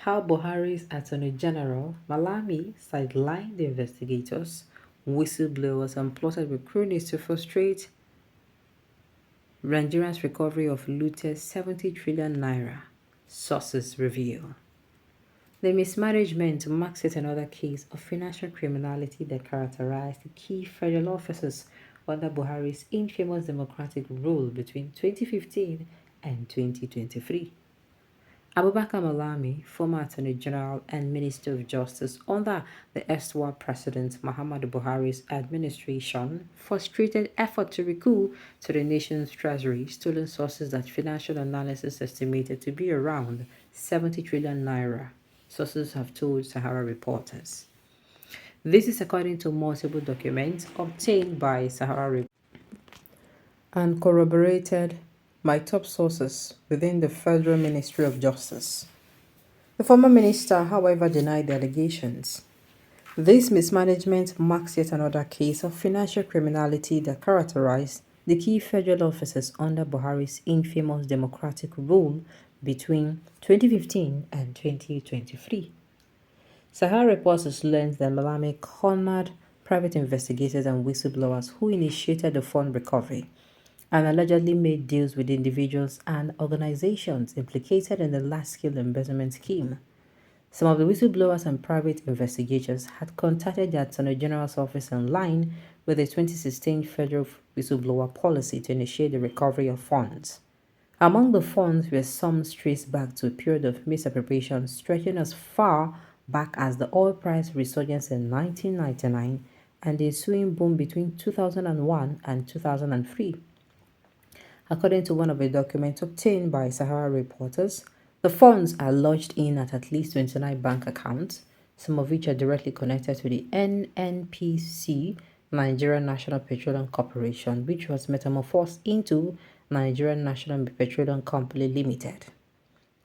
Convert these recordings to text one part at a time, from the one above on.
how Buhari's Attorney General Malami sidelined the investigators, whistleblowers, and plotted with cronies to frustrate Nigeria's recovery of looted 70 trillion naira, sources reveal. The mismanagement marks yet another case of financial criminality that characterized the key federal officers under Buhari's infamous democratic rule between 2015 and 2023. Abubakar Malami, former Attorney General and Minister of Justice under the erstwhile President Muhammadu Buhari's administration, frustrated effort to recall to the nation's treasury stolen sources that financial analysis estimated to be around 70 trillion naira, sources have told Sahara reporters. This is according to multiple documents obtained by Sahara and corroborated by top sources within the Federal Ministry of Justice. The former minister, however, denied the allegations. This mismanagement marks yet another case of financial criminality that characterized the key federal officers under Buhari's infamous democratic rule between 2015 and 2023. Sahara reporters learned that Malami cornered private investigators and whistleblowers who initiated the fund recovery and allegedly made deals with individuals and organizations implicated in the large-scale embezzlement scheme. Some of the whistleblowers and private investigators had contacted the Attorney General's office in line with the 2016 federal whistleblower policy to initiate the recovery of funds. Among the funds were sums traced back to a period of misappropriation stretching as far back as the oil price resurgence in 1999 and the ensuing boom between 2001 and 2003. According to one of the documents obtained by Sahara reporters, the funds are lodged in at least 29 bank accounts, some of which are directly connected to the NNPC, Nigerian National Petroleum Corporation, which was metamorphosed into Nigerian National Petroleum Company Limited.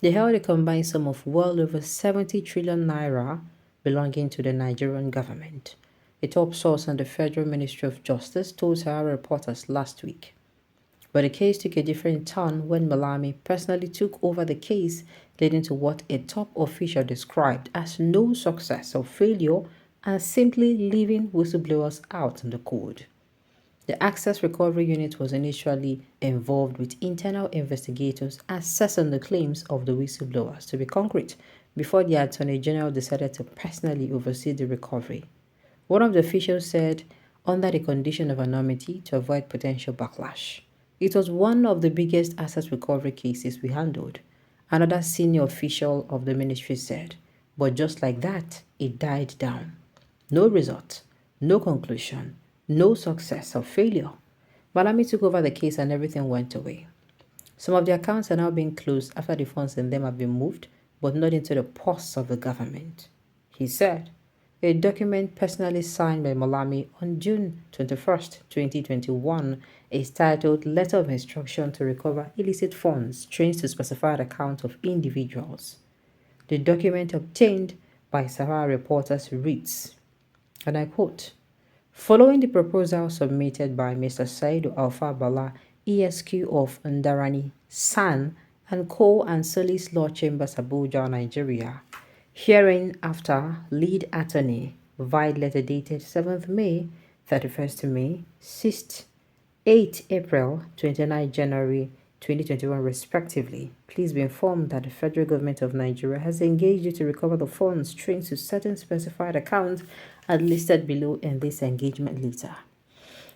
They held a combined sum of well over 70 trillion naira belonging to the Nigerian government. A top source in the Federal Ministry of Justice told Sahara reporters last week. But the case took a different turn when Malami personally took over the case, leading to what a top official described as no success or failure and simply leaving whistleblowers out in the cold. The Access Recovery Unit was initially involved with internal investigators assessing the claims of the whistleblowers to be concrete before the Attorney General decided to personally oversee the recovery. One of the officials said, under the condition of anonymity to avoid potential backlash. It was one of the biggest asset recovery cases we handled, another senior official of the ministry said, but just like that, it died down. No result, no conclusion, no success or failure. Malami took over the case and everything went away. Some of the accounts are now being closed after the funds in them have been moved, but not into the purse of the government. He said, a document personally signed by Malami on June 21, 2021 is titled Letter of Instruction to Recover Illicit Funds trains to specified account of individuals. The document obtained by Sahara reporters reads, and I quote, following the proposal submitted by Mr. Saidu Alfa Bala, ESQ of Ndarani, San, and Co. and Solis Law Chambers, Abuja, Nigeria, herein after lead attorney, vide letter dated 7th May, 31st May, 6th, 8 April, 29 January 2021 respectively. Please be informed that the federal government of Nigeria has engaged you to recover the funds trained to certain specified accounts as listed below in this engagement letter.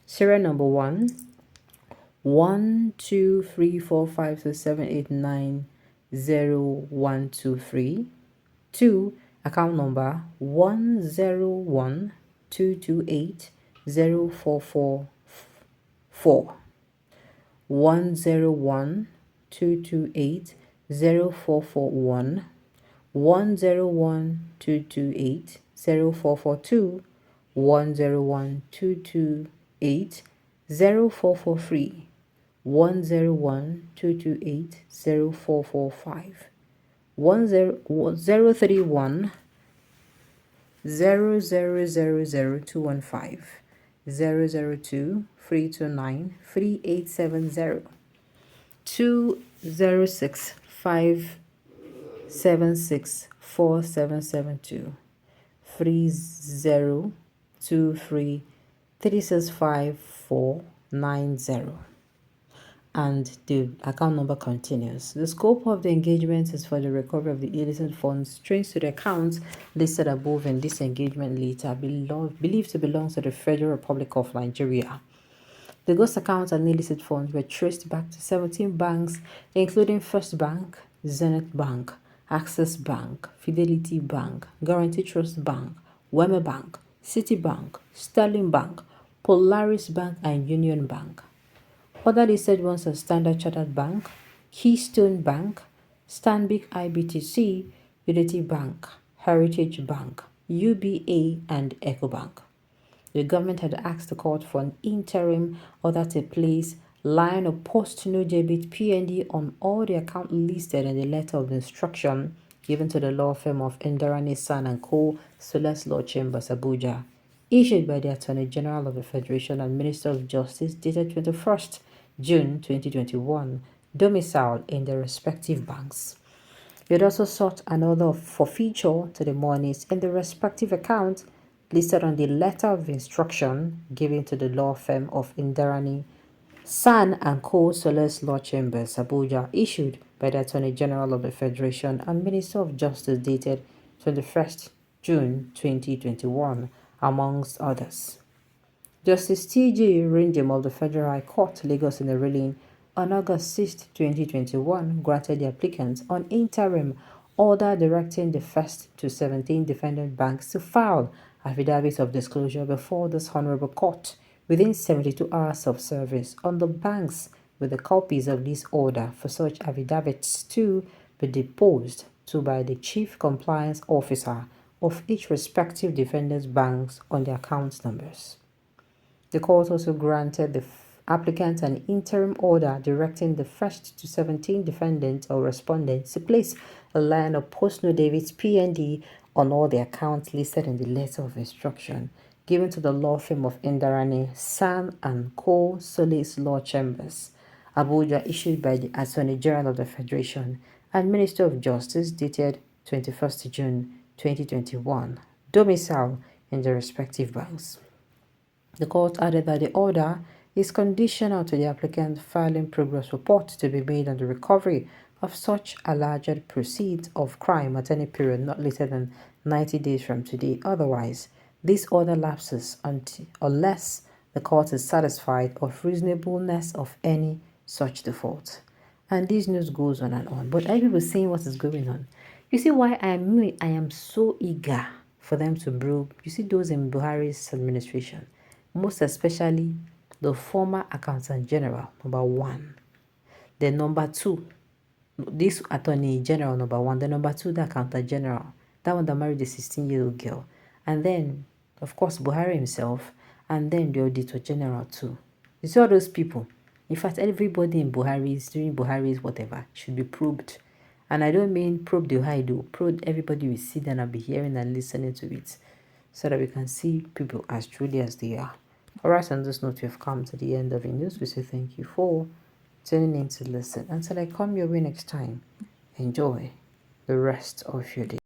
Serial number 1, 1 2 3 4 5 6 7 8 9 0 1 2 3. 2. Account number 101228044. 10122804441. 10122804442. 10122804443. 10122804445. 031 0000215 002 329 3870 206 764772 3023 365490, and the account number continues. The scope of the engagement is for the recovery of the illicit funds traced to the accounts listed above in this engagement letter believed to belong to the Federal Republic of Nigeria. The ghost accounts and illicit funds were traced back to 17 banks, including First Bank, Zenith Bank, Access Bank, Fidelity Bank, Guarantee Trust Bank, Wema Bank, Citibank, Sterling Bank, Polaris Bank, and Union Bank. Other listed ones are Standard Chartered Bank, Keystone Bank, Stanbic IBTC, Unity Bank, Heritage Bank, UBA, and EcoBank. The government had asked the court for an interim order to place line of post-no debit PND on all the accounts listed in the letter of instruction given to the law firm of Ndarani San & Co. Soles Law Chambers, Abuja, issued by the Attorney General of the Federation and Minister of Justice dated 21st June 2021, domiciled in their respective banks. It had also sought an order of forfeiture to the monies in the respective account listed on the letter of instruction given to the law firm of Ndarani San & Co. Soles Law Chambers, Abuja, issued by the Attorney General of the Federation and Minister of Justice dated 21st June 2021, amongst others. Justice T.J. Ringem of the Federal High Court, Lagos in the ruling on August 6, 2021, granted the applicants an interim order directing the first to 17 defendant banks to file affidavits of disclosure before this Honorable Court within 72 hours of service on the banks with the copies of this order for such affidavits to be deposed to by the Chief Compliance Officer of each respective defendant's banks on their account numbers. The court also granted the applicant an interim order directing the first to 17 defendants or respondents to place a line of post-no debits PND on all the accounts listed in the letter of instruction given to the law firm of Ndarani San & Co. Solis Law Chambers, Abuja, issued by the Attorney General of the Federation and Minister of Justice dated 21st June 2021, domicile in the respective banks. The court added that the order is conditional to the applicant filing progress report to be made on the recovery of such alleged proceeds of crime at any period not later than 90 days from today. Otherwise, this order lapses unless the court is satisfied of reasonableness of any such default. And this news goes on and on. But are people seeing what is going on? You see why I am so eager for them to brew. You see those in Buhari's administration, most especially the former accountant general, number one. The number two, this attorney general, number one. The number two, the accountant general, that one that married a 16-year-old girl. And then, of course, Buhari himself, and then the auditor general too. You see all those people. In fact, everybody in Buhari's, during Buhari's whatever, should be probed. And I don't mean probe the high do. Probe everybody we see then I'll be hearing and listening to it, so that we can see people as truly as they are. Alright, on this note, we have come to the end of the news. We say thank you for tuning in to listen. Until I come your way next time, enjoy the rest of your day.